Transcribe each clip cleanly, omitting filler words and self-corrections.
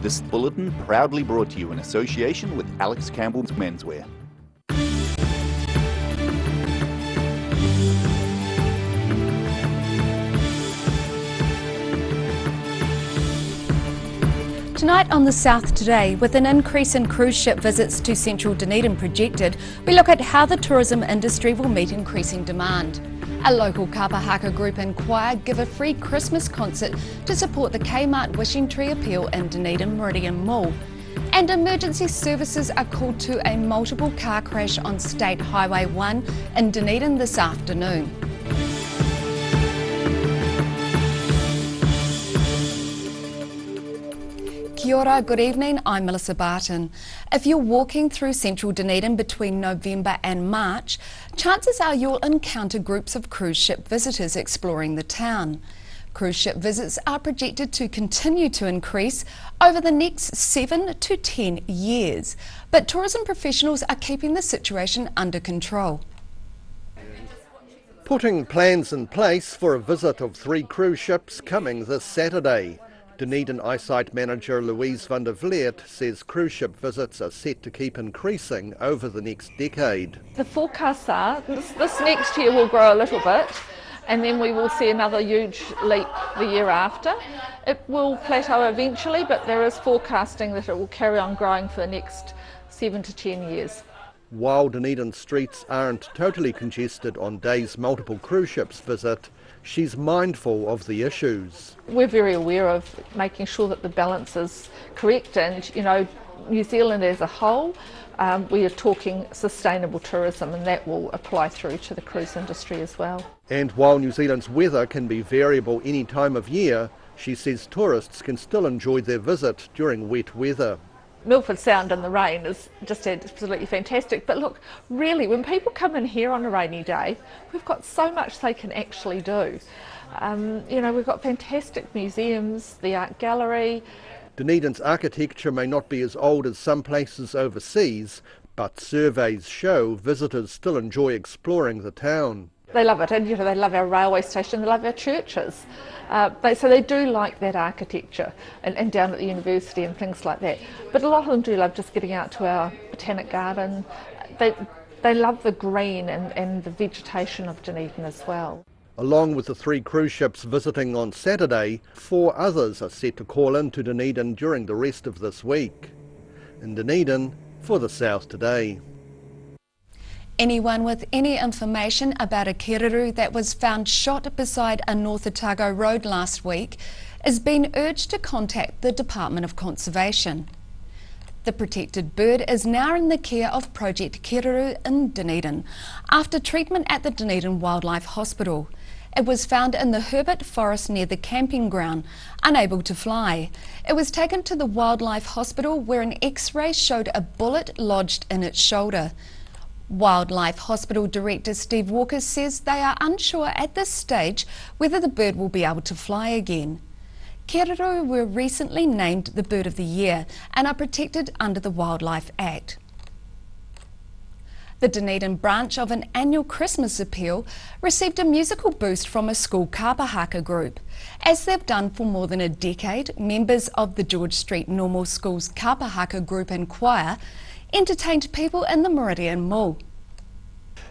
This bulletin proudly brought to you in association with Alex Campbell's Menswear. Tonight on The South Today, with an increase in cruise ship visits to central Dunedin projected, we look at how the tourism industry will meet increasing demand. A local kapa haka group and choir give a free Christmas concert to support the Kmart Wishing Tree Appeal in Dunedin Meridian Mall. And emergency services are called to a multiple car crash on State Highway 1 in Dunedin this afternoon. Kia ora, good evening, I'm Melissa Barton. If you're walking through central Dunedin between November and March, chances are you'll encounter groups of cruise ship visitors exploring the town. Cruise ship visits are projected to continue to increase over the next 7 to 10 years, but tourism professionals are keeping the situation under control. Putting plans in place for a visit of 3 cruise ships coming this Saturday. Dunedin Eyesight Manager Louise van der Vleert says cruise ship visits are set to keep increasing over the next decade. The forecasts are this next year will grow a little bit, and then we will see another huge leap the year after. It will plateau eventually, but there is forecasting that it will carry on growing for the next 7 to 10 years. While Dunedin streets aren't totally congested on days multiple cruise ships visit, she's mindful of the issues. We're very aware of making sure that the balance is correct, and New Zealand as a whole, we are talking sustainable tourism, and that will apply through to the cruise industry as well. And while New Zealand's weather can be variable any time of year, she says tourists can still enjoy their visit during wet weather. Milford Sound in the rain is just absolutely fantastic, but look, really, when people come in here on a rainy day, we've got so much they can actually do. We've got fantastic museums, the art gallery. Dunedin's architecture may not be as old as some places overseas, but surveys show visitors still enjoy exploring the town. They love it, and they love our railway station, they love our churches. So they do like that architecture, and down at the university and things like that. But a lot of them do love just getting out to our botanic garden. They love the green and the vegetation of Dunedin as well. Along with the 3 cruise ships visiting on Saturday, 4 others are set to call into Dunedin during the rest of this week. In Dunedin, for The South Today. Anyone with any information about a keraru that was found shot beside a North Otago road last week is being urged to contact the Department of Conservation. The protected bird is now in the care of Project Keraru in Dunedin after treatment at the Dunedin Wildlife Hospital. It was found in the Herbert Forest near the camping ground, unable to fly. It was taken to the Wildlife Hospital where an X-ray showed a bullet lodged in its shoulder. Wildlife Hospital Director Steve Walker says they are unsure at this stage whether the bird will be able to fly again. Keraru were recently named the Bird of the Year and are protected under the Wildlife Act. The Dunedin branch of an annual Christmas appeal received a musical boost from a school kapa haka group. As they've done for more than a decade, members of the George Street Normal School's kapa haka group and choir entertained people in the Meridian Mall.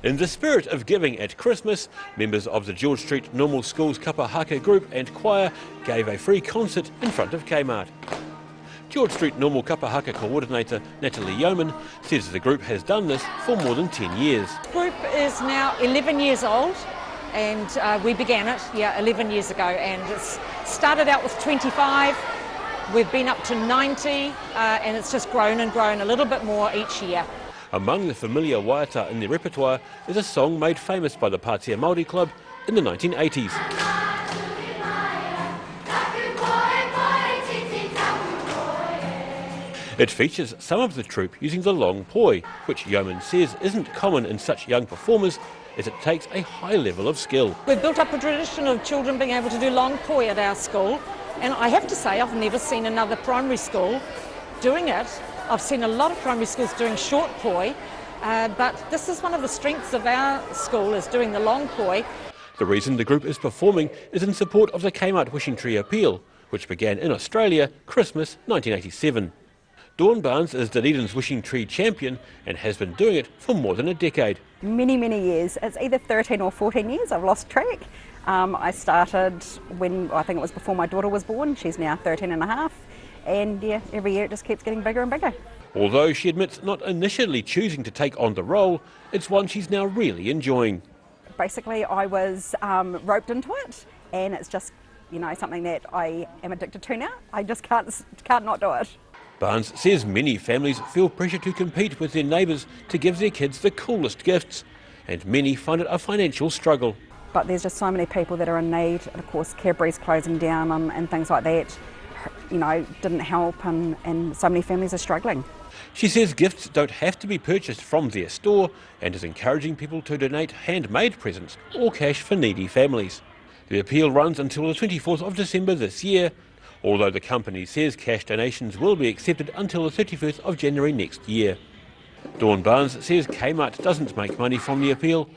In the spirit of giving at Christmas, members of the George Street Normal School's kapa haka group and choir gave a free concert in front of Kmart. George Street Normal kapa haka coordinator Natalie Yeoman says the group has done this for more than 10 years. The group is now 11 years old, and we began it 11 years ago, and it's started out with 25. We've been up to 90, and it's just grown and grown a little bit more each year. Among the familiar waiata in their repertoire is a song made famous by the Pātea Māori Club in the 1980s. It features some of the troupe using the long poi, which Yeoman says isn't common in such young performers as it takes a high level of skill. We've built up a tradition of children being able to do long poi at our school, and I have to say I've never seen another primary school doing it. I've seen a lot of primary schools doing short poi, but this is one of the strengths of our school, is doing the long poi. The reason the group is performing is in support of the Kmart Wishing Tree Appeal, which began in Australia Christmas 1987. Dawn Barnes is Dunedin's Wishing Tree champion and has been doing it for more than a decade. Many years. It's either 13 or 14 years, I've lost track. I started when, I think it was before my daughter was born. She's now 13 and a half, and yeah, every year it just keeps getting bigger and bigger. Although she admits not initially choosing to take on the role, it's one she's now really enjoying. Basically I was roped into it, and it's just, you know, something that I am addicted to now. I just can't not do it. Barnes says many families feel pressure to compete with their neighbours to give their kids the coolest gifts, and many find it a financial struggle. But there's just so many people that are in need, and of course Cadbury's closing down and things like that, you know, didn't help, and so many families are struggling. She says gifts don't have to be purchased from their store and is encouraging people to donate handmade presents or cash for needy families. The appeal runs until the 24th of December this year, although the company says cash donations will be accepted until the 31st of January next year. Dawn Barnes says Kmart doesn't make money from the appeal,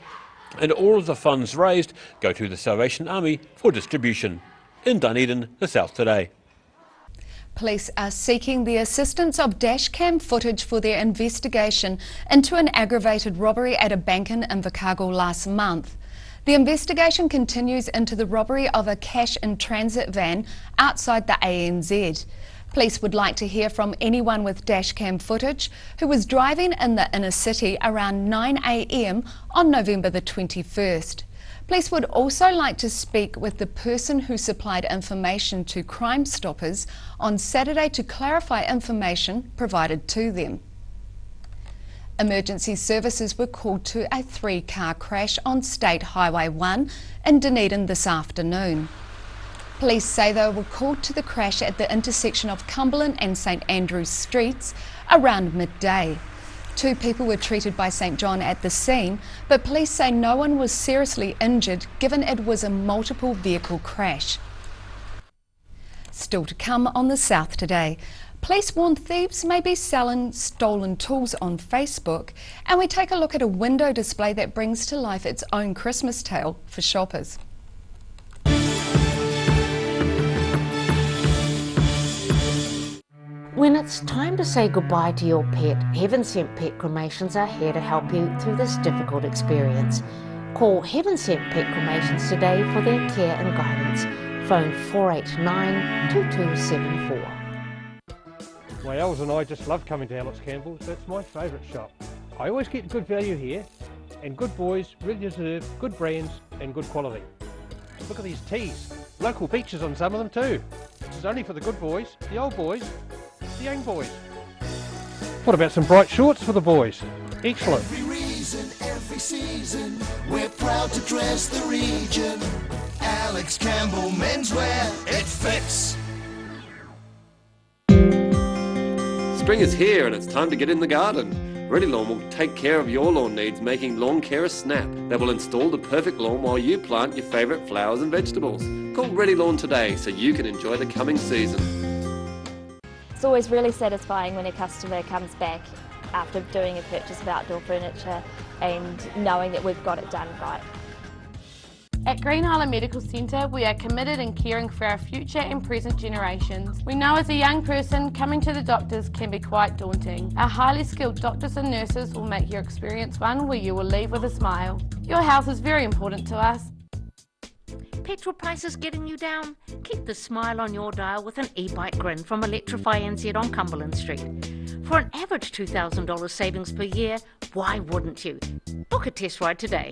and all of the funds raised go to the Salvation Army for distribution. In Dunedin, the South Today. Police are seeking the assistance of dashcam footage for their investigation into an aggravated robbery at a bank in Invercargill last month. The investigation continues into the robbery of a cash-in-transit van outside the ANZ. Police would like to hear from anyone with dashcam footage who was driving in the inner city around 9 a.m. on November the 21st. Police would also like to speak with the person who supplied information to Crime Stoppers on Saturday to clarify information provided to them. Emergency services were called to a 3-car crash on State Highway 1 in Dunedin this afternoon. Police say they were called to the crash at the intersection of Cumberland and St Andrews Streets around midday. 2 people were treated by St John at the scene, but police say no one was seriously injured given it was a multiple vehicle crash. Still to come on the South Today. Police warn thieves may be selling stolen tools on Facebook, and we take a look at a window display that brings to life its own Christmas tale for shoppers. When it's time to say goodbye to your pet, Heaven Sent Pet Cremations are here to help you through this difficult experience. Call Heaven Sent Pet Cremations today for their care and guidance. Phone 489 2274. My Els and I just love coming to Alex Campbell's. That's my favourite shop. I always get good value here, and good boys really deserve good brands and good quality. Look at these tees. Local beaches on some of them too. This is only for the good boys, the old boys, the young boys. What about some bright shorts for the boys? Excellent. Every reason, every season, we're proud to dress the region. Alex Campbell Menswear, it fits. Spring is here and it's time to get in the garden. Ready Lawn will take care of your lawn needs, making Lawn Care a snap. They will install the perfect lawn while you plant your favourite flowers and vegetables. Call Ready Lawn today so you can enjoy the coming season. It's always really satisfying when a customer comes back after doing a purchase of outdoor furniture and knowing that we've got it done right. At Green Island Medical Centre, we are committed in caring for our future and present generations. We know as a young person, coming to the doctors can be quite daunting. Our highly skilled doctors and nurses will make your experience one where you will leave with a smile. Your health is very important to us. Petrol prices getting you down? Keep the smile on your dial with an e-bike grin from Electrify NZ on Cumberland Street. For an average $2,000 savings per year, why wouldn't you? Book a test ride today.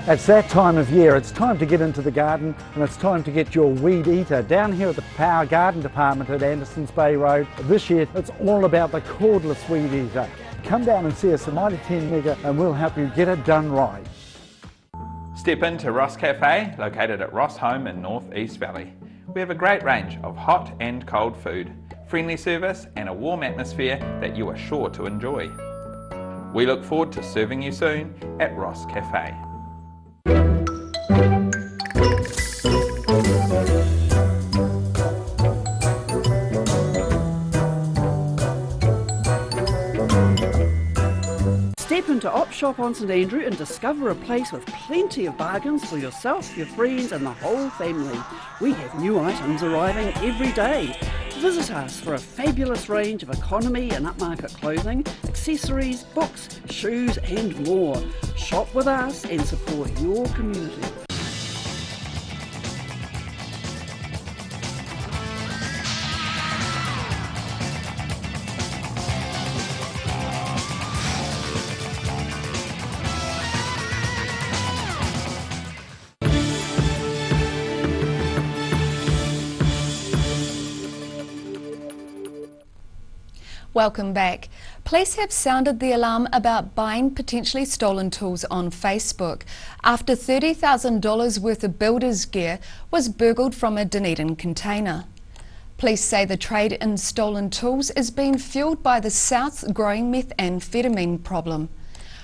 It's that time of year. It's time to get into the garden, and it's time to get your weed eater down here at the Power Garden Department at Andersons Bay Road. This year it's all about the cordless weed eater. Come down and see us at Mitre 10 Mega and we'll help you get it done right. Step into Ross Cafe, located at Ross Home in North East Valley. We have a great range of hot and cold food, friendly service and a warm atmosphere that you are sure to enjoy. We look forward to serving you soon at Ross Cafe. Step to Op Shop on St Andrew and discover a place with plenty of bargains for yourself, your friends and the whole family. We have new items arriving every day. Visit us for a fabulous range of economy and upmarket clothing, accessories, books, shoes and more. Shop with us and support your community. Welcome back. Police have sounded the alarm about buying potentially stolen tools on Facebook after $30,000 worth of builder's gear was burgled from a Dunedin container. Police say the trade in stolen tools is being fuelled by the South's growing methamphetamine problem.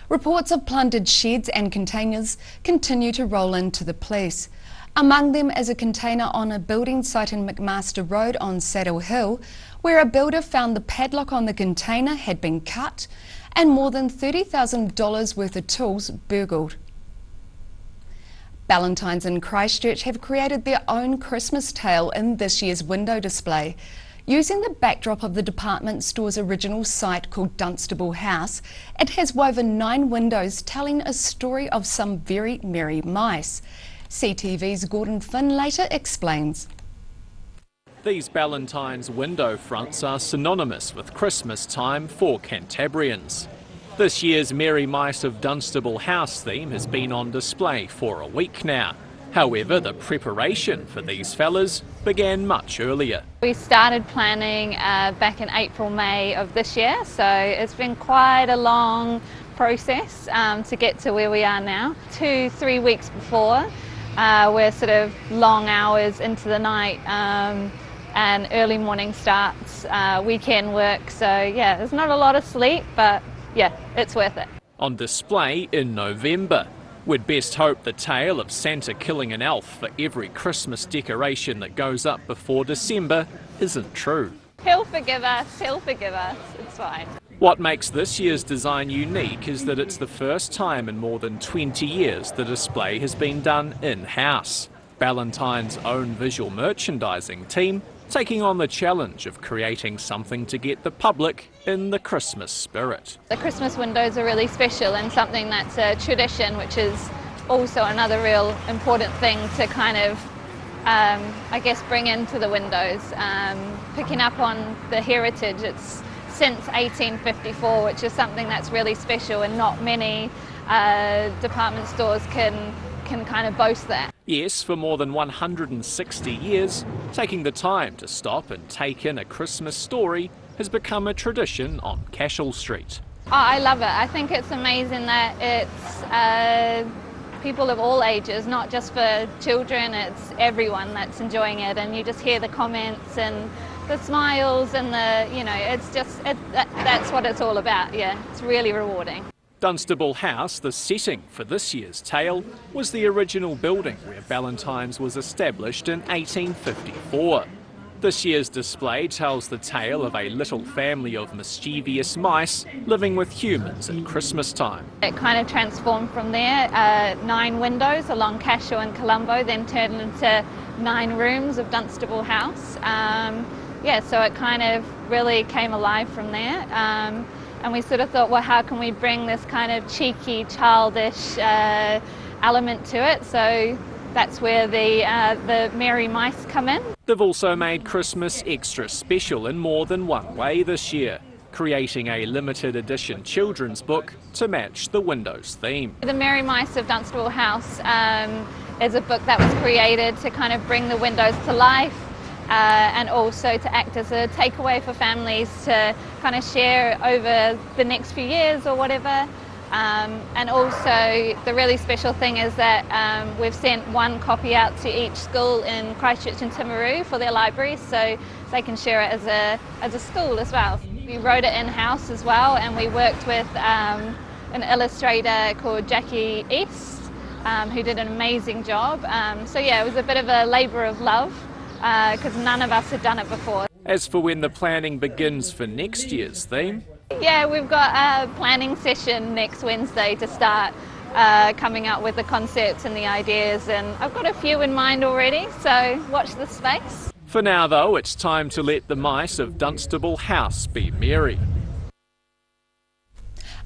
Reports of plundered sheds and containers continue to roll into the police. Among them is a container on a building site in McMaster Road on Saddle Hill, where a builder found the padlock on the container had been cut and more than $30,000 worth of tools burgled. Ballantines in Christchurch have created their own Christmas tale in this year's window display. Using the backdrop of the department store's original site called Dunstable House, it has woven 9 windows telling a story of some very merry mice. CTV's Gordon Finn later explains. These Ballantines window fronts are synonymous with Christmas time for Cantabrians. This year's Merry Mice of Dunstable House theme has been on display for a week now. However, the preparation for these fellas began much earlier. We started planning back in April, May of this year, so it's been quite a long process to get to where we are now. 2-3 weeks before, we're sort of long hours into the night and early morning starts, weekend work, so yeah, there's not a lot of sleep, but yeah, it's worth it. On display in November, we'd best hope the tale of Santa killing an elf for every Christmas decoration that goes up before December isn't true. He'll forgive us, it's fine. What makes this year's design unique is that it's the first time in more than 20 years the display has been done in-house. Ballantine's own visual merchandising team taking on the challenge of creating something to get the public in the Christmas spirit. The Christmas windows are really special and something that's a tradition, which is also another real important thing to kind of, I guess, bring into the windows. Picking up on the heritage, it's since 1854, which is something that's really special and not many department stores can kind of boast that. Yes, for more than 160 years, taking the time to stop and take in a Christmas story has become a tradition on Cashel Street. Oh, I love it. I think it's amazing that it's people of all ages, not just for children, it's everyone that's enjoying it, and you just hear the comments and the smiles and the, you know, it's just, that's what it's all about, yeah. It's really rewarding. Dunstable House, the setting for this year's tale, was the original building where Ballantines was established in 1854. This year's display tells the tale of a little family of mischievous mice living with humans at Christmas time. It kind of transformed from there, 9 windows along Cashel and Colombo, then turned into 9 rooms of Dunstable House. Yeah, so it kind of really came alive from there. And we sort of thought, well, how can we bring this kind of cheeky, childish element to it? So that's where the merry mice come in. They've also made Christmas extra special in more than one way this year, creating a limited edition children's book to match the Windows theme. The Merry Mice of Dunstable House is a book that was created to kind of bring the windows to life. And also to act as a takeaway for families to kind of share over the next few years or whatever. And also the really special thing is that we've sent 1 copy out to each school in Christchurch and Timaru for their libraries, so they can share it as a school as well. We wrote it in-house as well, and we worked with an illustrator called Jackie East, who did an amazing job. So yeah, it was a bit of a labour of love, because none of us had done it before. As for when the planning begins for next year's theme, Yeah, we've got a planning session next Wednesday to start coming up with the concepts and the ideas, and I've got a few in mind already, so watch this space. For now though, it's time to let the mice of Dunstable House be merry.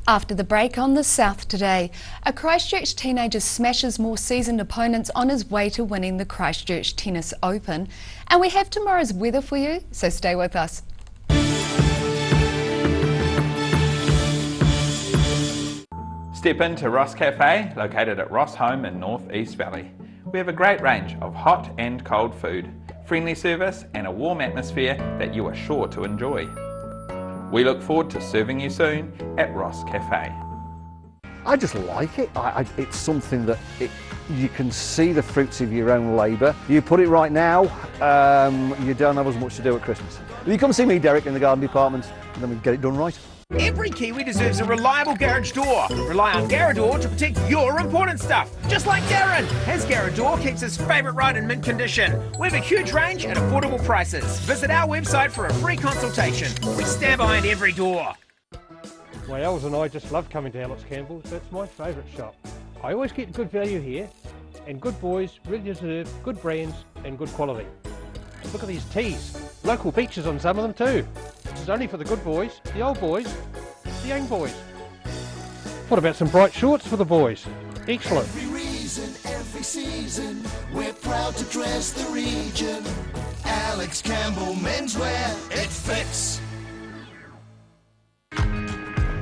After the break on the South today, a Christchurch teenager smashes more seasoned opponents on his way to winning the Christchurch Tennis Open. And we have tomorrow's weather for you, so stay with us. Step into Ross Cafe, located at Ross Home in North East Valley. We have a great range of hot and cold food, friendly service and a warm atmosphere that you are sure to enjoy. We look forward to serving you soon at Ross Cafe. I just like it. It's something that you can see the fruits of your own labour. You put it right now, you don't have as much to do at Christmas. You come see me, Derek, in the garden department, and then we get it done right. Every Kiwi deserves a reliable garage door. Rely on Garrador to protect your important stuff. Just like Darren, his Garrador keeps his favourite ride in mint condition. We have a huge range at affordable prices. Visit our website for a free consultation. We stand behind every door. My Els and I just love coming to Alex Campbell's. That's my favourite shop. I always get good value here, and good boys really deserve good brands and good quality. Look at these tees. Local beaches on some of them too. This is only for the good boys, the old boys, the young boys. What about some bright shorts for the boys? Excellent. Every reason, every season, we're proud to dress the region. Alex Campbell Menswear, it fits.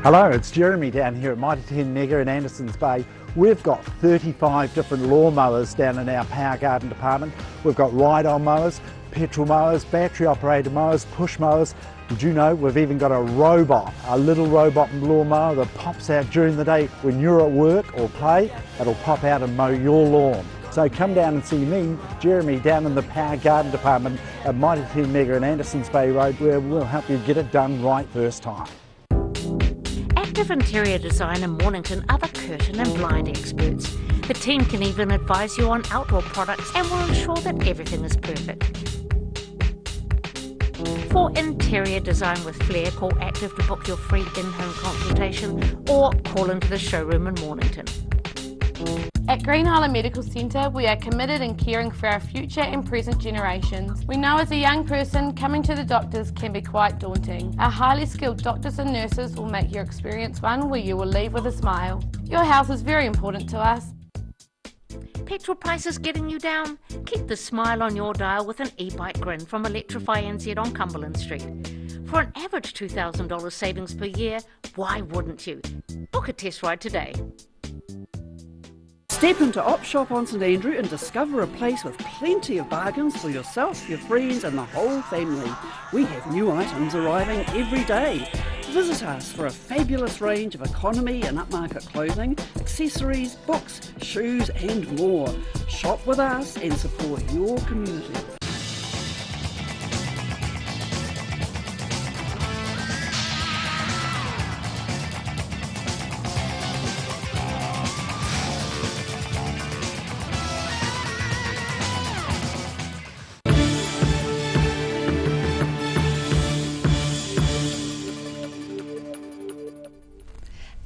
Hello, it's Jeremy down here at Mitre 10 Mega in Andersons Bay. We've got 35 different lawnmowers down in our power garden department. We've got ride-on mowers, petrol mowers, battery operated mowers, push mowers. Did you know we've even got a robot, a little robot lawnmower that pops out during the day when you're at work or play. It'll pop out and mow your lawn. So come down and see me, Jeremy, down in the power garden department at Mitre 10 Mega in Andersons Bay Road, where we'll help you get it done right first time. Active Interior Design in Mornington are the curtain and blind experts. The team can even advise you on outdoor products and will ensure that everything is perfect. For interior design with flair, call Active to book your free in-home consultation or call into the showroom in Mornington. At Green Island Medical Centre, we are committed in caring for our future and present generations. We know as a young person, coming to the doctors can be quite daunting. Our highly skilled doctors and nurses will make your experience one where you will leave with a smile. Your health is very important to us. Petrol prices getting you down? Keep the smile on your dial with an e-bike grin from Electrify NZ on Cumberland Street. For an average $2,000 savings per year, why wouldn't you? Book a test ride today. Step into Op Shop on St Andrew and discover a place with plenty of bargains for yourself, your friends and the whole family. We have new items arriving every day. Visit us for a fabulous range of economy and upmarket clothing, accessories, books, shoes and more. Shop with us and support your community.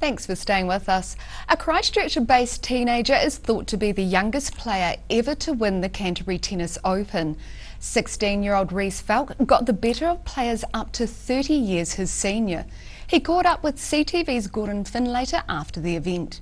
Thanks for staying with us. A Christchurch-based teenager is thought to be the youngest player ever to win the Canterbury Tennis Open. 16-year-old Reece Falk got the better of players up to 30 years his senior. He caught up with CTV's Gordon Finlater after the event.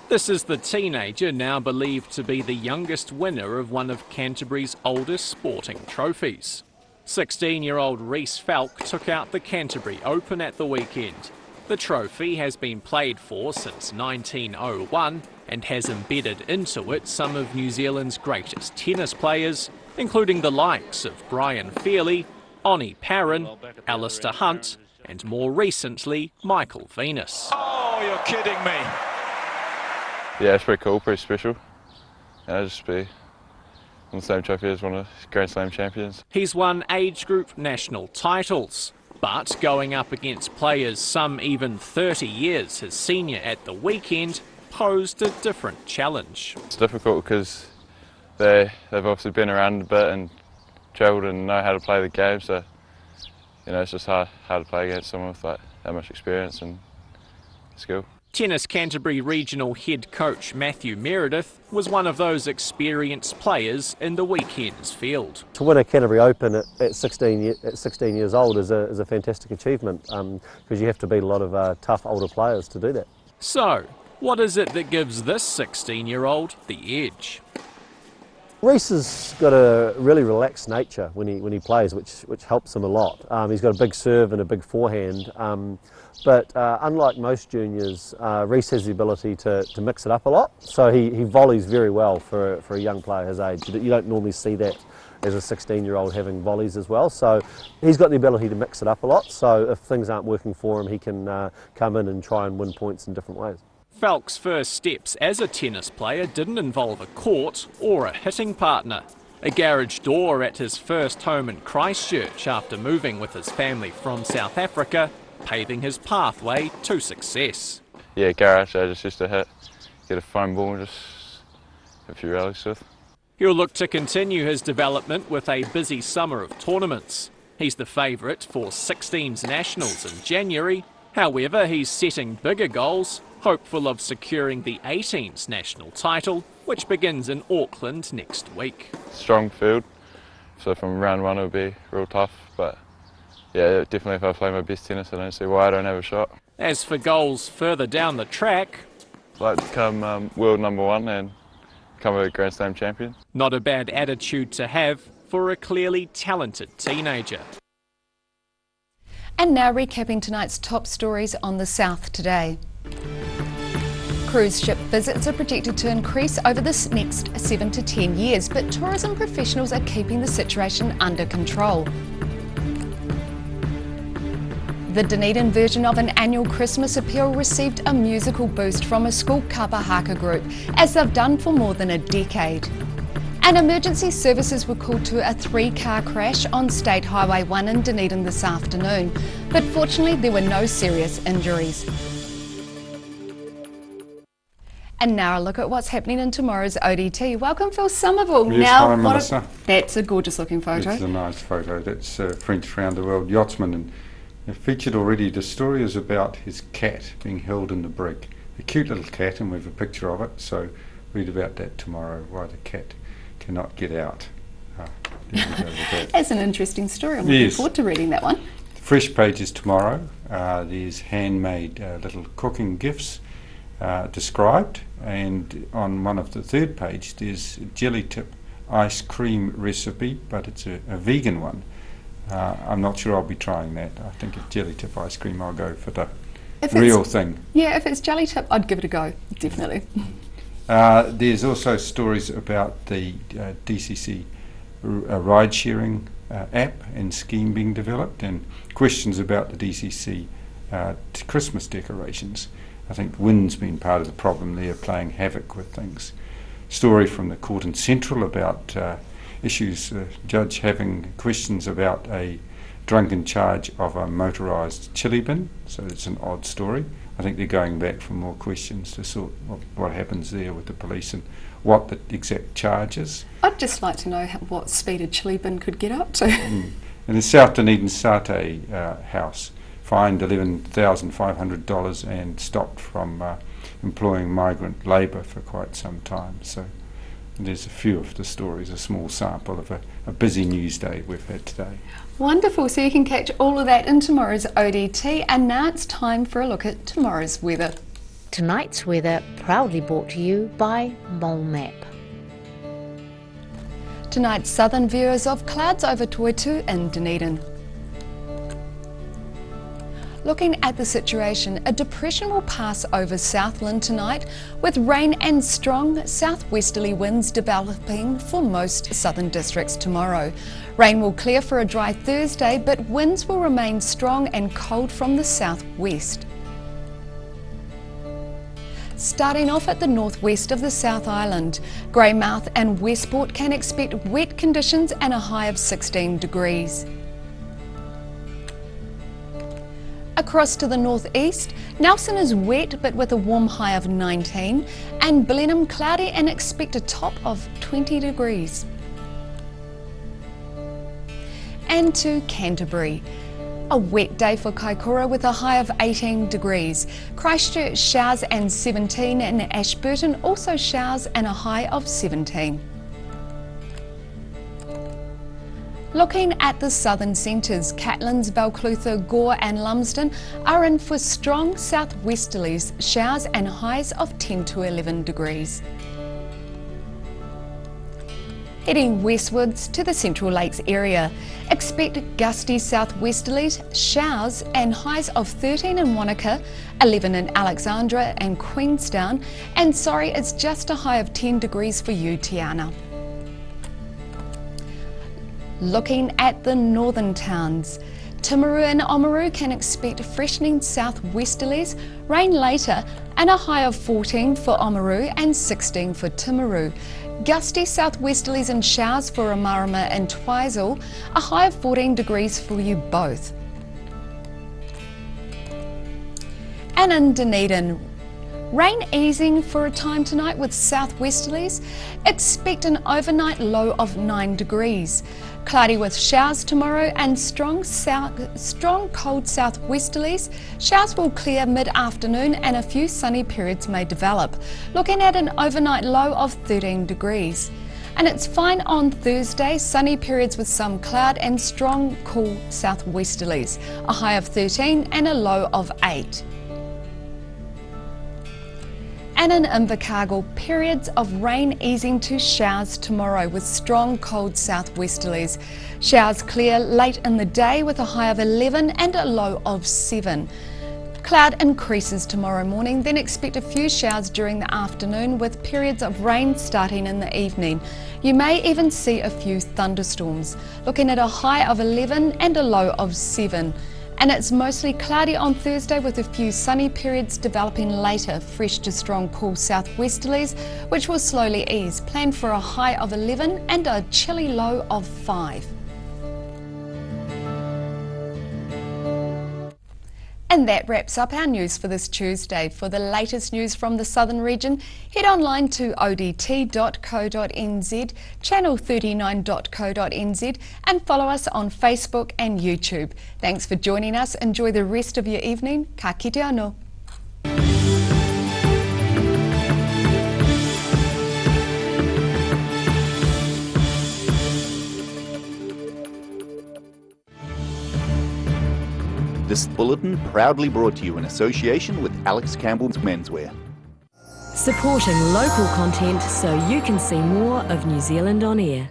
This is the teenager now believed to be the youngest winner of one of Canterbury's oldest sporting trophies. 16-year-old Reece Falk took out the Canterbury Open at the weekend. The trophy has been played for since 1901 and has embedded into it some of New Zealand's greatest tennis players, including the likes of Brian Fairley, Oni Parrin, Alistair Hunt and more recently Michael Venus. Oh, you're kidding me. Yeah, it's pretty cool, pretty special. Just be on the same trophy as one of the Grand Slam champions. He's won age group national titles, but going up against players some even 30 years his senior at the weekend posed a different challenge. It's difficult because they've obviously been around a bit and travelled and know how to play the game, so you know, it's just hard to play against someone with like that much experience and skill. Tennis Canterbury Regional Head Coach Matthew Meredith was one of those experienced players in the weekend's field. To win a Canterbury Open at 16 years old is a fantastic achievement, because you have to beat a lot of tough older players to do that. So, what is it that gives this 16-year-old the edge? Reece has got a really relaxed nature when he plays, which helps him a lot. He's got a big serve and a big forehand. But unlike most juniors, Reece has the ability to mix it up a lot. So he volleys very well for a young player his age. You don't normally see that as a 16-year-old having volleys as well. So he's got the ability to mix it up a lot. So if things aren't working for him, he can come in and try and win points in different ways. Falk's first steps as a tennis player didn't involve a court or a hitting partner. A garage door at his first home in Christchurch after moving with his family from South Africa, paving his pathway to success. Yeah, garage, I just used to get a foam ball and just hit a few rallies with. He'll look to continue his development with a busy summer of tournaments. He's the favourite for 16s nationals in January. However, he's setting bigger goals, hopeful of securing the 18s national title, which begins in Auckland next week. Strong field, so from round one it'll be real tough, but yeah, definitely if I play my best tennis I don't see why I don't have a shot. As for goals further down the track, I'd like to become world #1 and become a Grand Slam champion. Not a bad attitude to have for a clearly talented teenager. And now recapping tonight's top stories on the South today. Cruise ship visits are projected to increase over this next 7 to 10 years, but tourism professionals are keeping the situation under control. The Dunedin version of an annual Christmas appeal received a musical boost from a school kapa haka group, as they've done for more than a decade. And emergency services were called to a 3-car crash on State Highway 1 in Dunedin this afternoon, but fortunately there were no serious injuries. And now a look at what's happening in tomorrow's ODT. Welcome, Phil Somerville. Yes, now, hi, Melissa. That's a gorgeous looking photo. It's a nice photo. That's a French round-the-world yachtsman, and featured already. The story is about his cat being held in the brig. A cute little cat, and we have a picture of it, so read about that tomorrow, why the cat cannot get out. That's an interesting story. I'm looking forward to reading that one. Fresh pages tomorrow. There's handmade little cooking gifts described, and on one of the third page there's a jelly tip ice cream recipe, but it's a vegan one. I'm not sure I'll be trying that. I think if jelly tip ice cream, I'll go for the real thing. Yeah, if it's jelly tip, I'd give it a go, definitely. There's also stories about the DCC ride-sharing app and scheme being developed, and questions about the DCC Christmas decorations. I think wind's been part of the problem there, playing havoc with things. Story from the court in Central about issues, judge having questions about a drunken charge of a motorised chili bin, so it's an odd story. I think they're going back for more questions to sort what happens there with the police and what the exact charge is. I'd just like to know what speed a chili bin could get up to. And the South Dunedin Satay House fined $11,500 and stopped from employing migrant labour for quite some time. So there's a few of the stories, a small sample of a busy news day we've had today. Wonderful, so you can catch all of that in tomorrow's ODT, and now it's time for a look at tomorrow's weather. Tonight's weather proudly brought to you by Mole Map. Tonight's southern view is of clouds over Toitu and Dunedin. Looking at the situation, a depression will pass over Southland tonight, with rain and strong southwesterly winds developing for most southern districts tomorrow. Rain will clear for a dry Thursday, but winds will remain strong and cold from the southwest. Starting off at the northwest of the South Island, Greymouth and Westport can expect wet conditions and a high of 16 degrees. Across to the northeast, Nelson is wet but with a warm high of 19, and Blenheim cloudy and expect a top of 20 degrees. And to Canterbury. A wet day for Kaikoura with a high of 18 degrees. Christchurch showers and 17, and Ashburton also showers and a high of 17. Looking at the southern centres, Catlins, Balclutha, Gore and Lumsden are in for strong southwesterlies, showers and highs of 10 to 11 degrees. Heading westwards to the Central Lakes area, expect gusty southwesterlies, showers and highs of 13 in Wanaka, 11 in Alexandra and Queenstown, and it's just a high of 10 degrees for you, Tiana. Looking at the northern towns, Timaru and Oamaru can expect freshening southwesterlies, rain later, and a high of 14 for Oamaru and 16 for Timaru. Gusty southwesterlies and showers for Amarama and Twizel, a high of 14 degrees for you both. And in Dunedin, rain easing for a time tonight with southwesterlies. Expect an overnight low of 9 degrees. Cloudy with showers tomorrow and strong cold southwesterlies. Showers will clear mid-afternoon and a few sunny periods may develop. Looking at an overnight low of 13 degrees. And it's fine on Thursday, sunny periods with some cloud and strong cool southwesterlies. A high of 13 and a low of 8. And in Invercargill, periods of rain easing to showers tomorrow with strong cold southwesterlies. Showers clear late in the day with a high of 11 and a low of 7. Cloud increases tomorrow morning, then expect a few showers during the afternoon with periods of rain starting in the evening. You may even see a few thunderstorms. Looking at a high of 11 and a low of 7. And it's mostly cloudy on Thursday with a few sunny periods developing later, fresh to strong cool southwesterlies, which will slowly ease. Plan for a high of 11 and a chilly low of 5. And that wraps up our news for this Tuesday. For the latest news from the southern region, head online to odt.co.nz, channel39.co.nz, and follow us on Facebook and YouTube. Thanks for joining us. Enjoy the rest of your evening. Ka kite anō. This bulletin proudly brought to you in association with Alex Campbell's Menswear. Supporting local content so you can see more of New Zealand on air.